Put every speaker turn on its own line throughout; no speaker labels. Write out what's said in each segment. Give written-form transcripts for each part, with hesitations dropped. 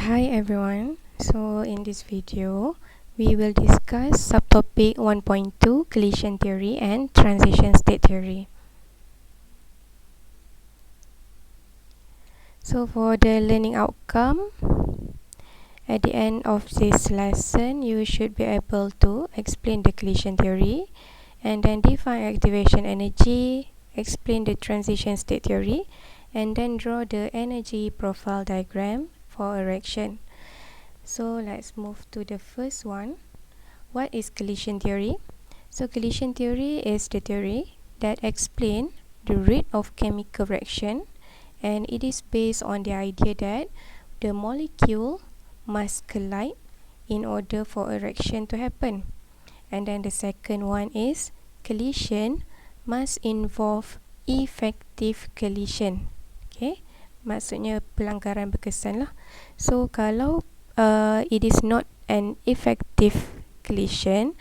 Hi everyone, so in this video we will discuss subtopic 1.2 collision theory and transition state theory. So for the learning outcome, at the end of this lesson you should be able to explain the collision theory and then define activation energy, explain the transition state theory, and then draw the energy profile diagram for a reaction. So let's move to the first one. What is collision theory? So collision theory is the theory that explains the rate of chemical reaction, and it is based on the idea that the molecule must collide in order for a reaction to happen. And then the second one is collision must involve effective collision. Okay, maksudnya pelanggaran berkesan lah. So kalau it is not an effective collision,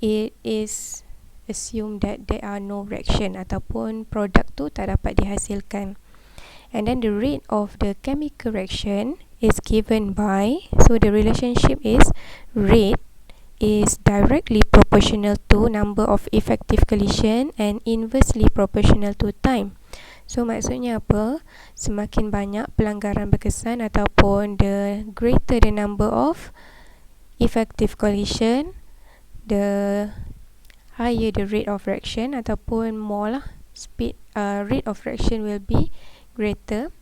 it is assumed that there are no reaction ataupun produk tu tak dapat dihasilkan. And then the rate of the chemical reaction is given by, so the relationship is rate is directly proportional to number of effective collision and inversely proportional to time. So maksudnya apa? Semakin banyak pelanggaran berkesan ataupun the greater the number of effective collision, the higher the rate of reaction ataupun more lah rate of reaction will be greater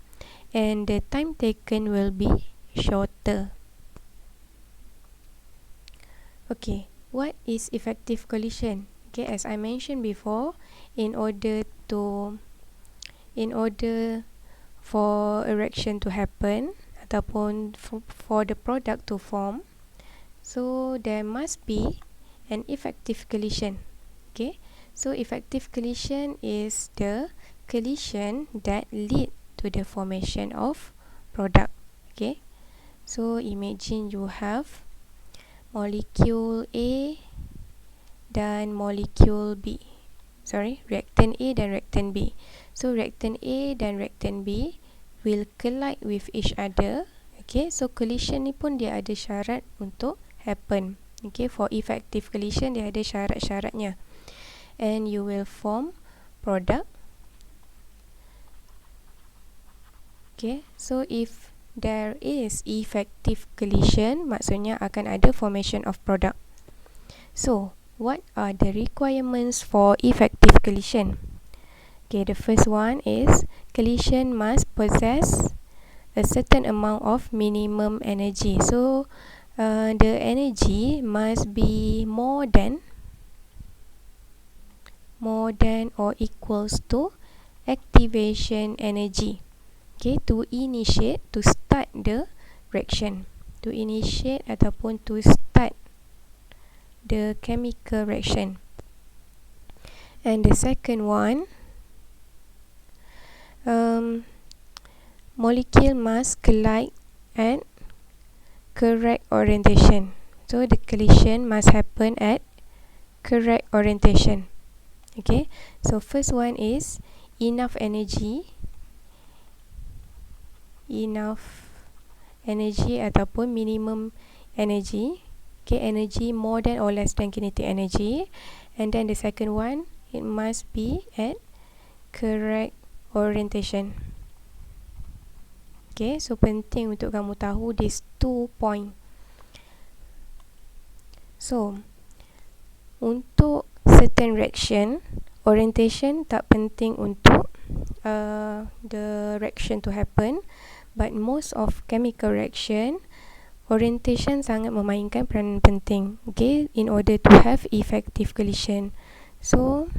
and the time taken will be shorter. Okay, what is effective collision? Okay, as I mentioned before, in order for a reaction to happen ataupun for the product to form, so there must be an effective collision. Okay, so effective collision is the collision that lead to the formation of product. Okay, so imagine you have molecule A dan molecule B. Reactant A dan reactant B. So reactant A dan reactant B will collide with each other. Okay, so collision ni pun dia ada syarat untuk happen. Okay, for effective collision dia ada syarat-syaratnya. And you will form product. Okay, so if there is effective collision, maksudnya akan ada formation of product. So, what are the requirements for effective collision? Okay, the first one is collision must possess a certain amount of minimum energy. So, the energy must be more than or equals to activation energy. Okay, to initiate, to start the reaction. To initiate ataupun to start the chemical reaction. And the second one, molecule must collide at correct orientation. So the collision must happen at correct orientation. Okay, so first one is enough energy ataupun minimum energy. Okay, energy more than or less than kinetic energy. And then the second one, it must be at correct orientation. Okay, so penting untuk kamu tahu these 2 point. So untuk certain reaction, orientation tak penting untuk the reaction to happen, but most of chemical reaction, orientation sangat memainkan peranan penting, okay, in order to have effective collision. So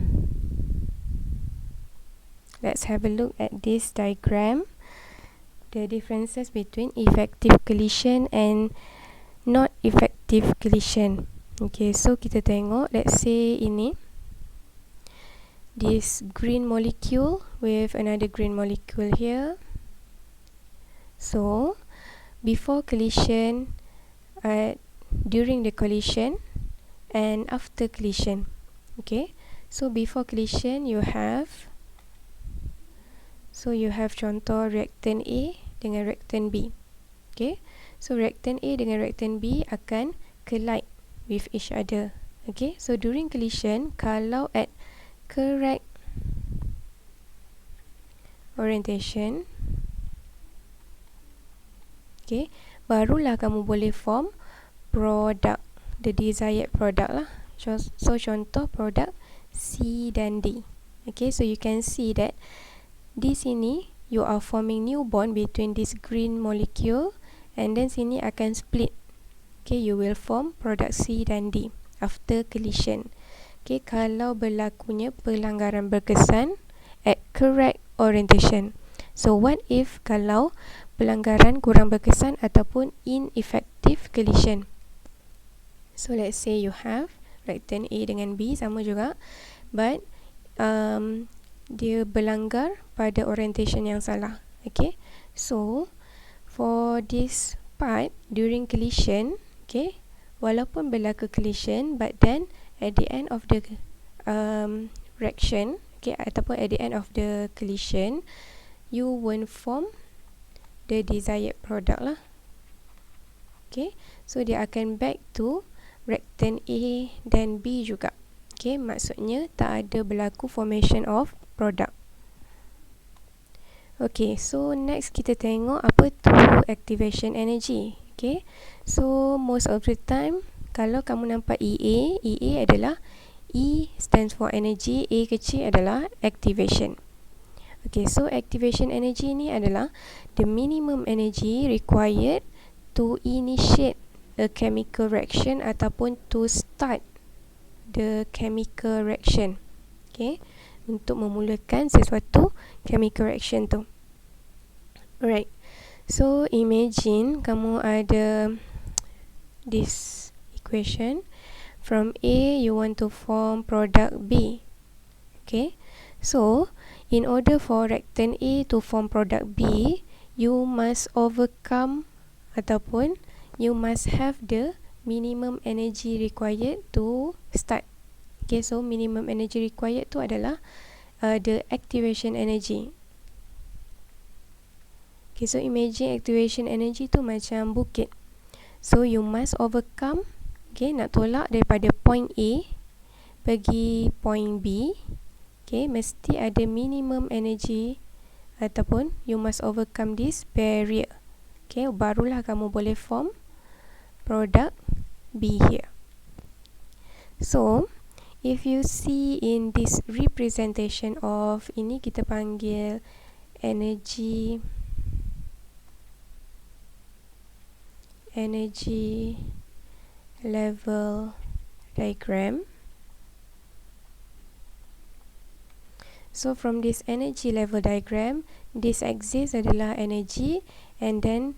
let's have a look at this diagram, the differences between effective collision and not effective collision. Okay, so kita tengok, let's say ini this green molecule with another green molecule here. So before collision, during the collision, and after collision. Okay, so before collision you have contoh reactant A dengan reactant B. Okay, So reactant A dengan reactant B akan collide with each other. Okay, so during collision, kalau at correct orientation, okay, barulah kamu boleh form product, the desired product lah. So contoh produk C dan D. Okay, so you can see that di sini you are forming new bond between this green molecule, and then sini akan split. Okay, you will form produk C dan D after collision. Okay, kalau berlakunya pelanggaran berkesan at correct orientation. So what if kalau pelanggaran kurang berkesan ataupun ineffective collision? So let's say you have reactant A dengan B sama juga, but dia berlanggar pada orientation yang salah. Okay, so for this part during collision, okay, walaupun berlaku collision, but then at the end of the reaction, okay, ataupun at the end of the collision, you won't form the desired product lah. Okay, so dia akan back to reactant A dan B juga. Okay, maksudnya tak ada berlaku formation of product. Okay, so next kita tengok apa tu activation energy. Okay, so most of the time kalau kamu nampak EA adalah E stands for energy, A kecil adalah activation. Okay, so activation energy ni adalah the minimum energy required to initiate a chemical reaction ataupun to start the chemical reaction. Okay, untuk memulakan sesuatu chemical reaction tu. Alright, so imagine kamu ada this equation. From A, you want to form product B. Okay, so in order for reactant A to form product B, you must overcome ataupun you must have the minimum energy required to start. Okay, so minimum energy required tu adalah the activation energy. Okay, so imagine activation energy tu macam bukit. So you must overcome, okay, nak tolak daripada point A pergi point B, okay, mesti ada minimum energy ataupun you must overcome this barrier. Okay, barulah kamu boleh form product B here. So if you see in this representation of ini kita panggil energy level diagram. So from this energy level diagram, this axis adalah energy, and then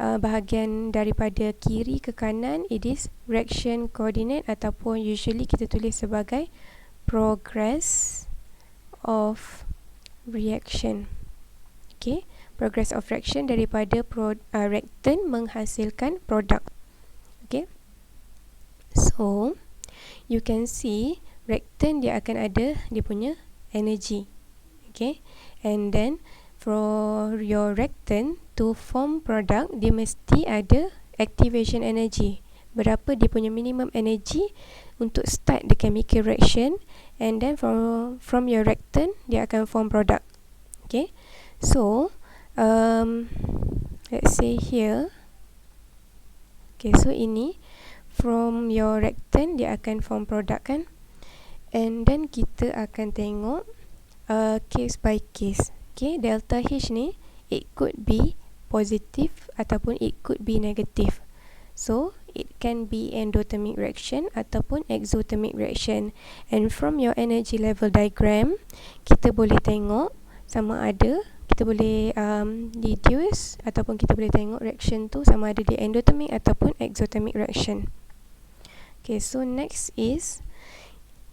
bahagian daripada kiri ke kanan it is reaction coordinate ataupun usually kita tulis sebagai progress of reaction. Okay, progress of reaction daripada reactant menghasilkan produk. Okay, so you can see reactant dia akan ada dia punya energy. Okay, and then for your reactant to form product, dia mesti ada activation energy. Berapa dia punya minimum energy untuk start the chemical reaction, and then from your reactant dia akan form product. Okay, so let's say here, okay, so ini from your reactant dia akan form product kan, and then kita akan tengok case by case. Okay, delta H ni it could be positive ataupun it could be negative. So it can be endothermic reaction ataupun exothermic reaction. And from your energy level diagram, kita boleh tengok sama ada kita boleh deduce ataupun kita boleh tengok reaction tu sama ada dia endothermic ataupun exothermic reaction. Okay, so next is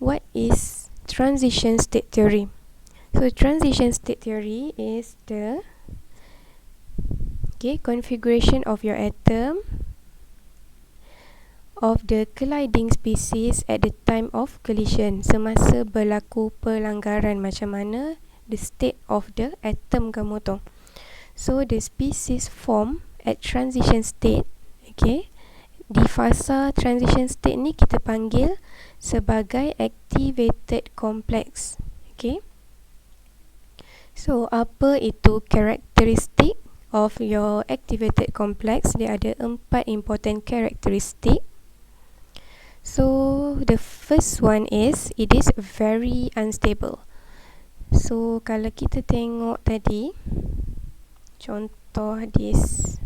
what is transition state theory. So transition state theory is the configuration of your atom of the colliding species at the time of collision. Semasa berlaku pelanggaran, macam mana the state of the atom kamu tu. So the species form at transition state Okay, di fasa transition state ni kita panggil sebagai activated complex. Okay, so apa itu karakteristik of your activated complex? Dia ada 4 important karakteristik. So the first one is it is very unstable. So kalau kita tengok tadi contoh this.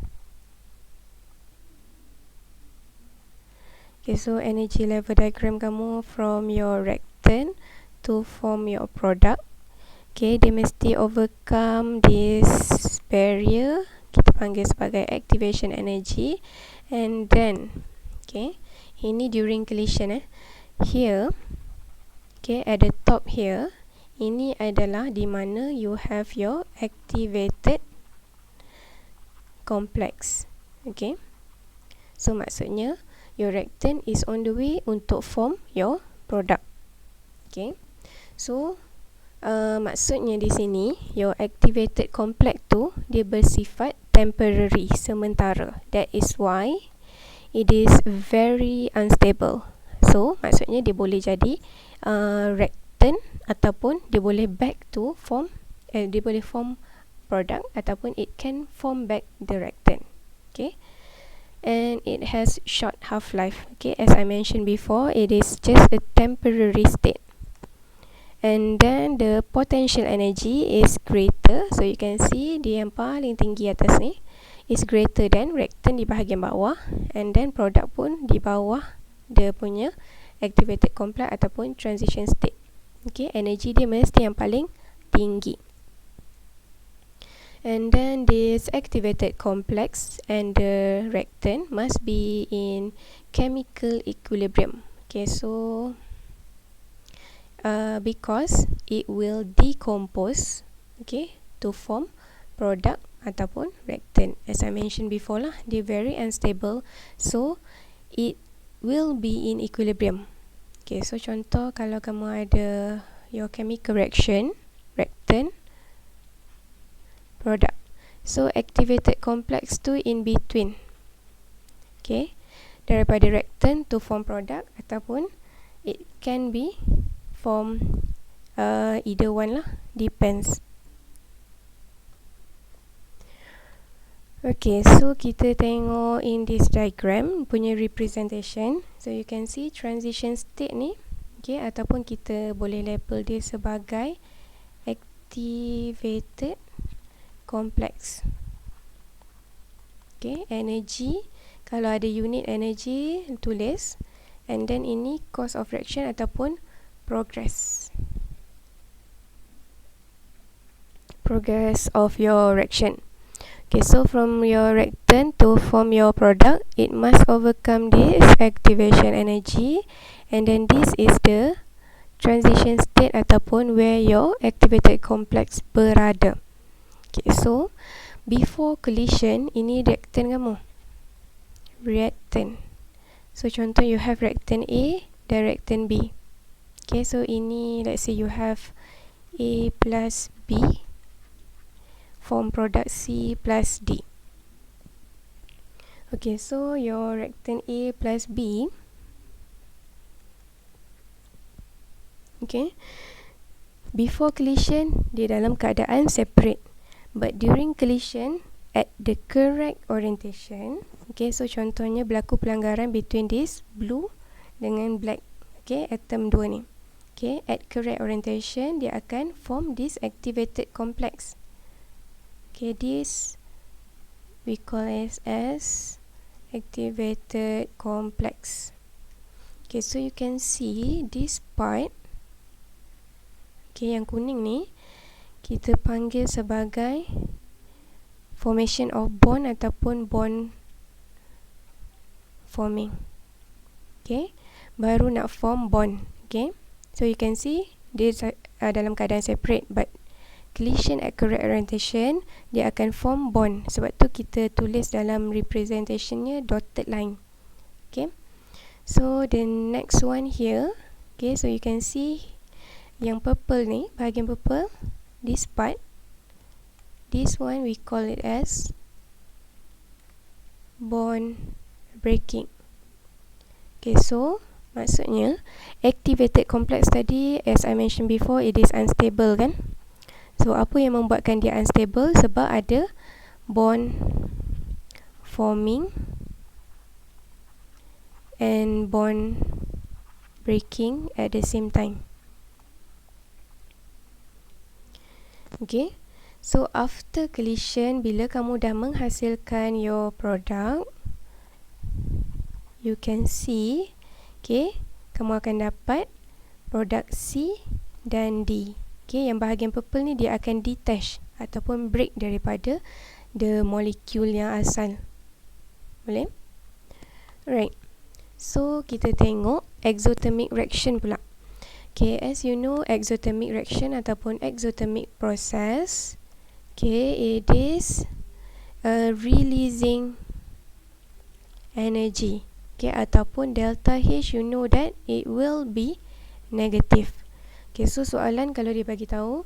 Okay, so energy level diagram kamu from your reactant to form your product. Okay, dia mesti overcome this barrier, kita panggil sebagai activation energy. And then, okay, ini during collision here, okay, at the top here, ini adalah di mana you have your activated complex. Okay, so maksudnya your reactant is on the way untuk form your product. Okay, so maksudnya di sini your activated complex tu dia bersifat temporary, sementara. That is why it is very unstable. So maksudnya dia boleh jadi reactant ataupun dia boleh back to form, dia boleh form product ataupun it can form back the reactant. Okay, and it has short half-life. Okay, as I mentioned before, it is just a temporary state. And then the potential energy is greater. So you can see dia yang paling tinggi atas ni is greater than reactant di bahagian bawah, and then product pun di bawah dia punya activated complex ataupun transition state. Okay, energy dia mesti yang paling tinggi. And then this activated complex and the reactant must be in chemical equilibrium. Okay, so because it will decompose, okay, to form product ataupun reactant. As I mentioned before lah, dia very unstable, so it will be in equilibrium. Okay, so contoh kalau kamu ada your chemical reaction, reactant, product. So activated complex tu in between. Okay, daripada reactant to form product ataupun it can be form either one lah, depends. Okay, so kita tengok in this diagram punya representation. So you can see transition state ni, okay, ataupun kita boleh label dia sebagai activated complex. Okay, energy, kalau ada unit energy tulis, and then ini cost of reaction ataupun progress of your reaction. Okay, so from your reactant to form your product, it must overcome this activation energy, and then this is the transition state ataupun where your activated complex berada. Okay, so before collision, ini reactant kamu, reactant. So contoh you have reactant A dan reactant B. Okay, so ini let's say you have A plus B form product C plus D. Okay, so your reactant A plus B, okay, before collision dia dalam keadaan separate, but during collision at the correct orientation, okay, so contohnya berlaku pelanggaran between this blue dengan black, okay, atom 2 ni. Okay, at correct orientation dia akan form this activated complex. Okay, this we call it as activated complex. Okay, so you can see this part, okay, yang kuning ni kita panggil sebagai formation of bond ataupun bond forming. Okay, baru nak form bond. Okay, so you can see dia dalam keadaan separate, but collision at correct orientation dia akan form bond. Sebab tu kita tulis dalam representationnya dotted line. Okay, so the next one here, okay, so you can see yang purple ni, bahagian purple, this part, this one we call it as bond breaking. Okay, so maksudnya activated complex tadi, as I mentioned before, it is unstable kan. So apa yang membuatkan dia unstable? Sebab ada bond forming and bond breaking at the same time. Okay, so after collision, bila kamu dah menghasilkan your product, you can see, okay, kamu akan dapat produk C dan D. Okay, yang bahagian purple ni dia akan detach ataupun break daripada the molecule yang asal. Boleh? Alright. So, kita tengok exothermic reaction pula. Okay, as you know, exothermic reaction ataupun exothermic process, okay, it is releasing energy. Okay, ataupun delta H, you know that it will be negative. Okay, so soalan kalau dia bagi tahu,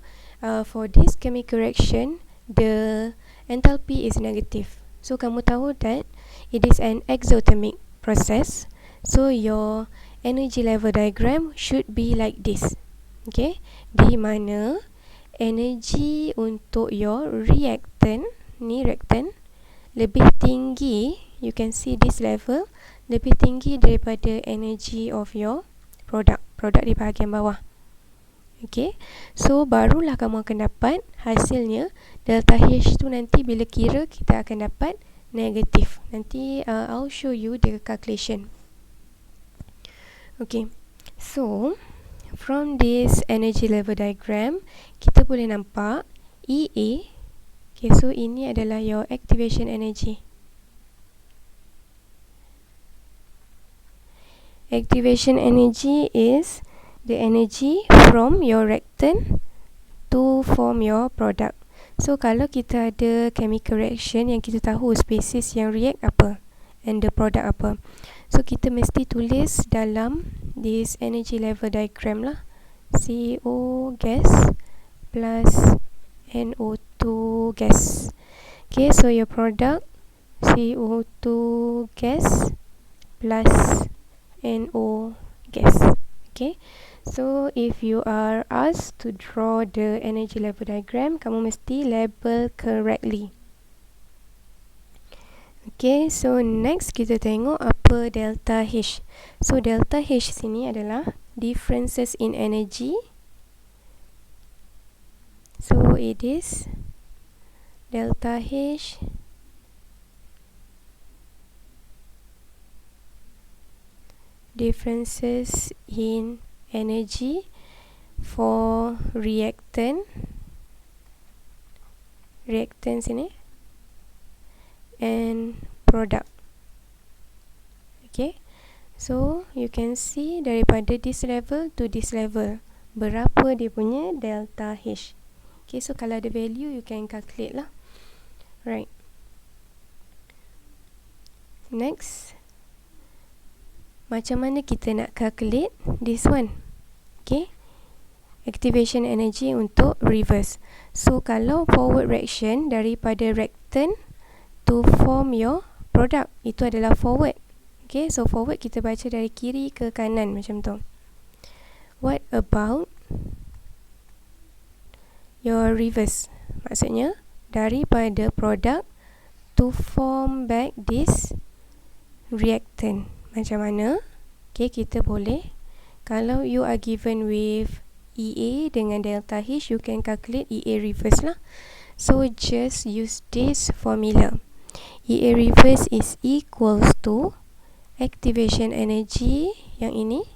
for this chemical reaction, the enthalpy is negative. So, kamu tahu that it is an exothermic process. So, your energy level diagram should be like this. Okay, di mana energy untuk your reactant, ni reactant, lebih tinggi, you can see this level, lebih tinggi daripada energy of your product di bahagian bawah. Okay, so barulah kamu akan dapat hasilnya delta H tu nanti bila kira kita akan dapat negatif. Nanti I'll show you the calculation. Okay, so from this energy level diagram, kita boleh nampak EA. Okay, so ini adalah your activation energy. Activation energy is the energy from your reactant to form your product. So, kalau kita ada chemical reaction yang kita tahu species yang react apa and the product apa, so kita mesti tulis dalam this energy level diagram lah, CO gas plus NO2 gas. Okay, so your product CO2 gas plus NO gas. Okay, so if you are asked to draw the energy level diagram, kamu mesti label correctly. Okay, so next kita tengok apa delta H. So delta H sini adalah differences in energy. So it is delta H differences in energy for reactants ini and product. Okay, so you can see daripada this level to this level berapa dia punya delta H. Okay, so kalau ada value you can calculate lah. Right, next, macam mana kita nak calculate this one? Okay, activation energy untuk reverse. So kalau forward reaction daripada reactant to form your product, itu adalah forward. Okay, so forward kita baca dari kiri ke kanan macam tu. What about your reverse? Maksudnya daripada product to form back this reactant. Macam mana? Okay, kita boleh, kalau you are given with EA dengan delta H, you can calculate EA reverse lah. So just use this formula. EA reverse is equals to activation energy yang ini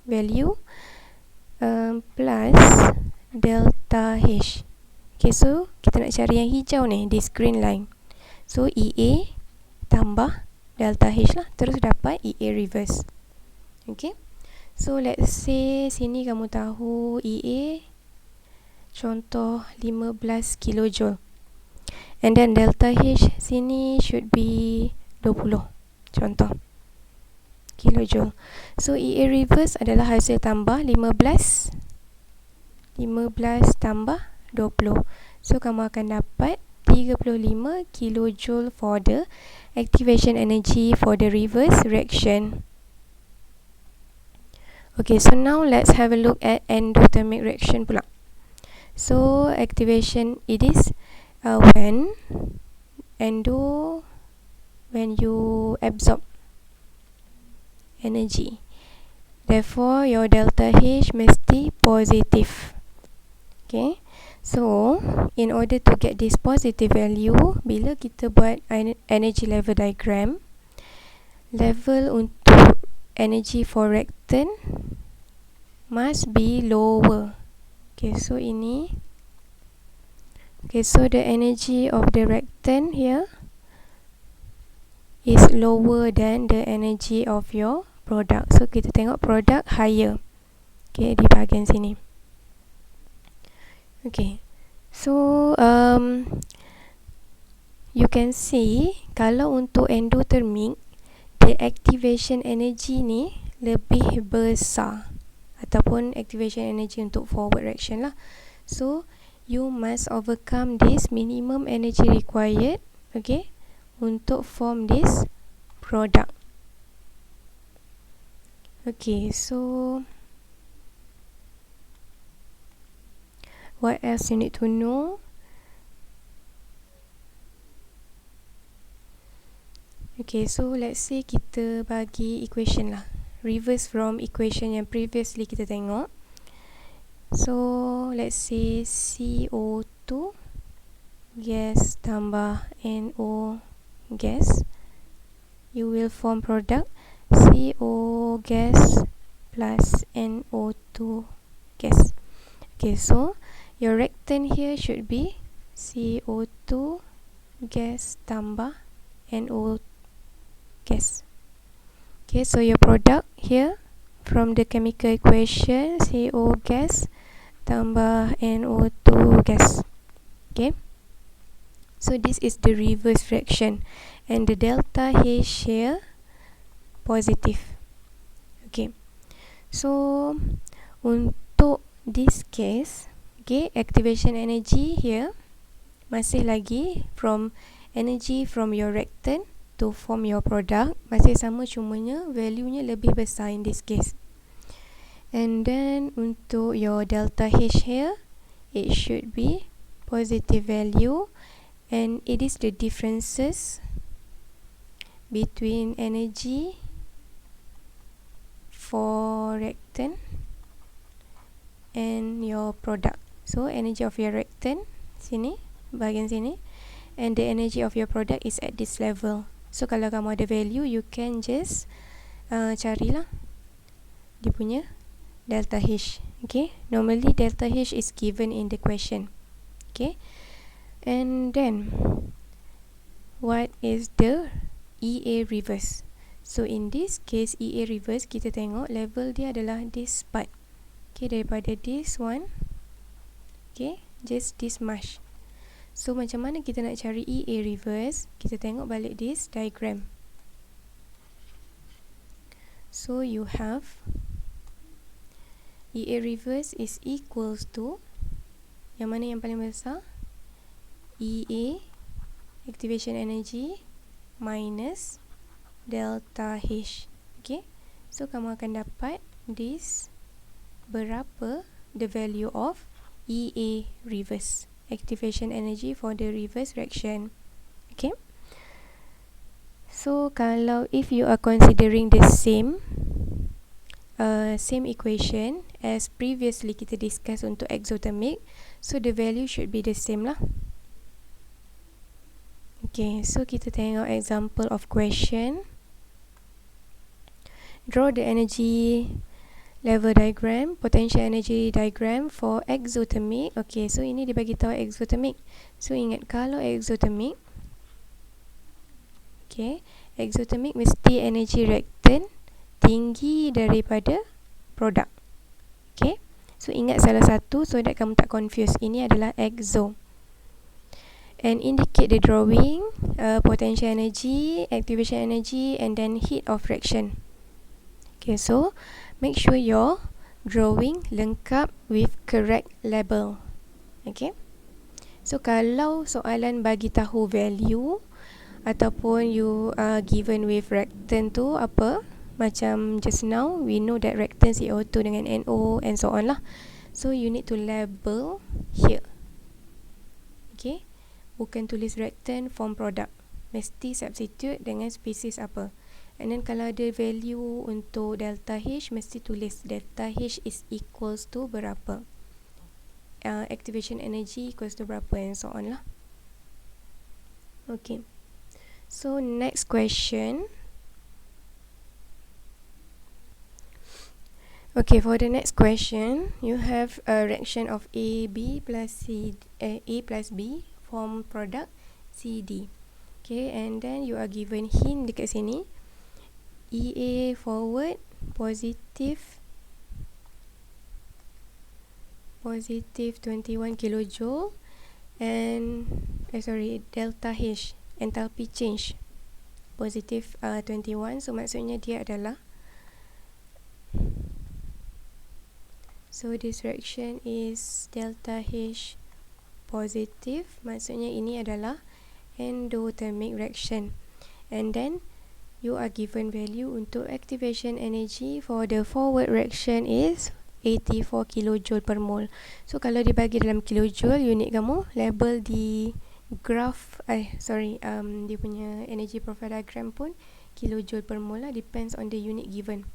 value plus delta H. Okay, so kita nak cari yang hijau ni, this green line. So EA tambah delta H lah, terus dapat EA reverse. Okay, so let's say sini kamu tahu EA contoh 15 kilojoule, and then delta H sini should be 20 contoh kilojoule. So EA reverse adalah hasil tambah 15 tambah 20. So kamu akan dapat 35 kilojoule for the activation energy for the reverse reaction. Okay, so now let's have a look at endothermic reaction pula. So activation, it is when you absorb energy, therefore your delta H mesti positive. Okay, so in order to get this positive value, bila kita buat energy level diagram, level untuk energy for reactant must be lower. Okay, so ini, okay, so the energy of the reactant here is lower than the energy of your product. So kita tengok product higher, okay, di bahagian sini. Okay, so you can see kalau untuk endothermic, the activation energy ni lebih besar, ataupun activation energy untuk forward reaction lah. So you must overcome this minimum energy required, okay, untuk form this product. Okay, so what else you need to know? Okay, so let's say kita bagi equation lah, reverse from equation yang previously kita tengok. So let's say CO2 gas tambah NO gas, you will form product CO gas plus NO2 gas. Okay, so your reactant here should be CO2 gas tambah NO gas. Okay, so your product here from the chemical equation, CO gas tambah NO2 gas. Okay, so this is the reverse reaction, and the delta H here positive. Okay, so untuk this case, okay, activation energy here masih lagi from energy from your reactant to form your product, masih sama, cumanya value-nya lebih besar in this case. And then untuk your delta H here, it should be positive value, and it is the differences between energy for reactant and your product. So energy of your reactant sini, bahagian sini, and the energy of your product is at this level. So kalau kamu ada value, you can just carilah dia punya delta H. Okay, normally delta H is given in the question. Okay, and then what is the EA reverse? So in this case, EA reverse, kita tengok level dia adalah this part. Okay, daripada this one, okay, just this much. So macam mana kita nak cari EA reverse? Kita tengok balik this diagram. So you have EA reverse is equals to, yang mana yang paling besar? EA activation energy minus delta H. Okay, so kamu akan dapat this, berapa the value of EA reverse, activation energy for the reverse reaction. Okay, so kalau if you are considering the same equation as previously kita discuss untuk exothermic, so the value should be the same lah. Okay, so kita tengok example of question. Draw the energy level diagram, potential energy diagram for exothermic. Okay, so ini dibagi tahu exothermic. So ingat, kalau exothermic, okay, exothermic mesti energy reactant tinggi daripada produk. Okay, so ingat salah satu so that kamu tak confuse. Ini adalah exo. And indicate the drawing, potential energy, activation energy, and then heat of reaction. Okay, so make sure your drawing lengkap with correct label. Okay, So kalau soalan bagi tahu value ataupun you are given with reactant tu apa, macam just now we know that reactant CO2 dengan NO and so on lah. So you need to label here. Okay, bukan tulis reactant form product, mesti substitute dengan spesies apa. And then kalau ada value untuk delta H, mesti tulis delta H is equals to berapa, activation energy equals to berapa and so on lah. Okay, so next question. Okay, for the next question, you have a reaction of AB plus A plus B form product CD. Okay, and then you are given hint dekat sini. EA forward positive 21 kilojoule and delta H enthalpy change positive 21. So maksudnya dia adalah, so this reaction is delta H positive, maksudnya ini adalah endothermic reaction. And then you are given value untuk activation energy for the forward reaction is 84 kilojoule per mole. So kalau dibagi dalam kilojoule, unit kamu label di graph, dia punya energy profile diagram pun kilojoule per mole lah, depends on the unit given.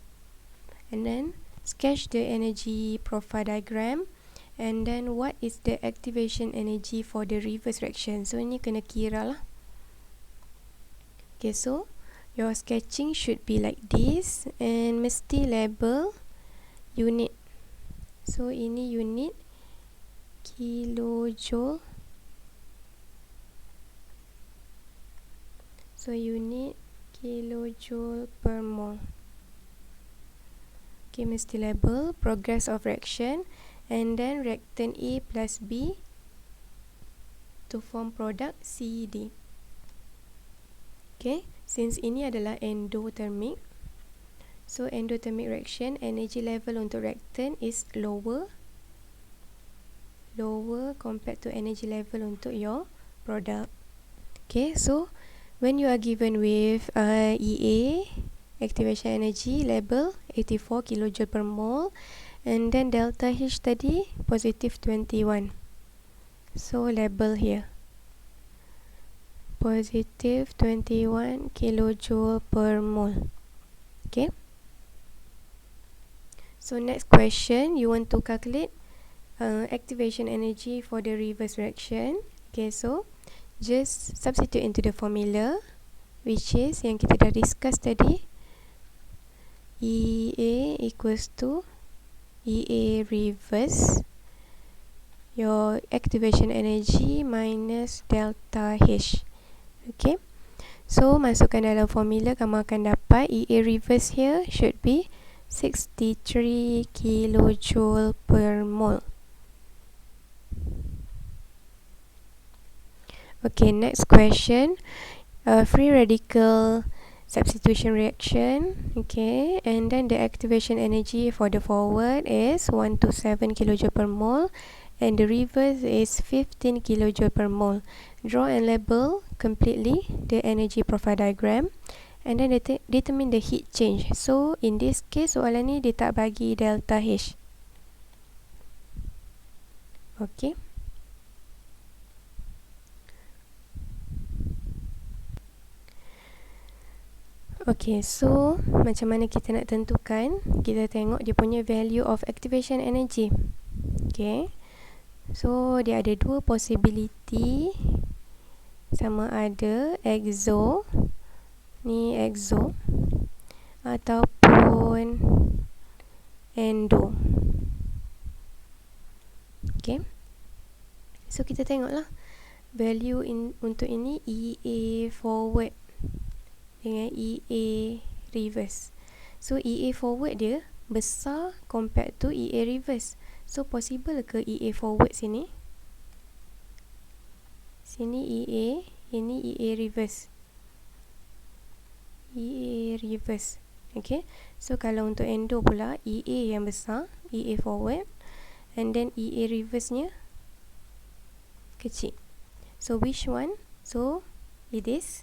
And then sketch the energy profile diagram, and then what is the activation energy for the reverse reaction. So ini kena kira lah. Okay, so your sketching should be like this, and mesti label unit. So ini unit kilojoule. So unit kilojoule per mole. Okay, mesti label progress of reaction, and then reactant A plus B to form product CD. Okay, since ini adalah endothermic, so endothermic reaction energy level untuk reactant is lower compared to energy level untuk your product. Okay, so when you are given with EA activation energy level 84 kilojoule per mole, and then delta H tadi positive 21. So label here positive 21 kilojoule per mole. Okay, so next question, you want to calculate activation energy for the reverse reaction. Okay, so just substitute into the formula, which is yang kita dah discuss tadi, EA equals to EA reverse your activation energy minus delta H. Okay, so masukkan dalam formula, kamu akan dapat EA reverse here should be 63 kilojoule per mole. Okay, next question, free radical substitution reaction. Okay, and then the activation energy for the forward is 127 kilojoule per mole, and the reverse is 15 kilojoule per mole. Draw and label completely the energy profile diagram, and then determine the heat change. So in this case, soalan ni dia tak bagi delta H. Okay, okay, so macam mana kita nak tentukan? Kita tengok dia punya value of activation energy. Okay, so dia ada dua possibility, sama ada exo ataupun endo. Okay, so kita tengoklah value untuk ini EA forward dengan EA reverse. So EA forward dia besar compared to EA reverse. So possible ke EA forward sini? Sini EA, ini EA reverse. EA reverse. Okay, so kalau untuk endo pula, EA yang besar, EA forward, and then EA reverse nya kecil. So which one? So it is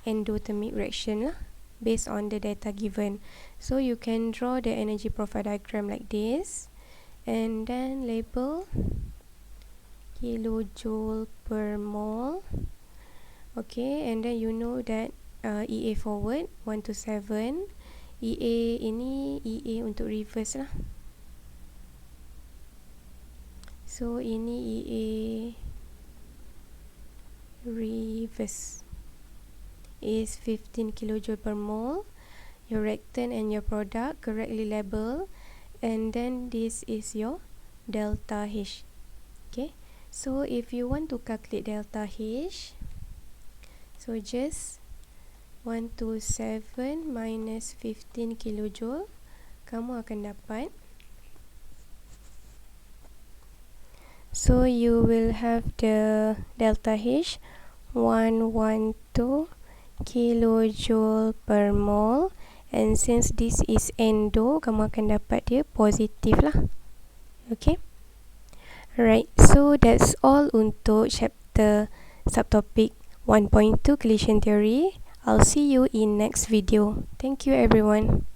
endothermic reaction lah, based on the data given. So you can draw the energy profile diagram like this, and then label kilojoule per mole. Okay, and then you know that EA forward 1 to 7, EA ini EA untuk reverse lah. So ini EA reverse is 15 kilojoule per mole. Your reactant and your product correctly labeled, and then this is your delta H. Okay, so if you want to calculate delta H, so just 127 minus 15 kilojoule, kamu akan dapat, so you will have the delta H 112 kilojoule per mole, and since this is endo, kamu akan dapat dia positif lah. Okay, alright, so that's all untuk chapter subtopic 1.2 collision theory. I'll see you in next video. Thank you everyone.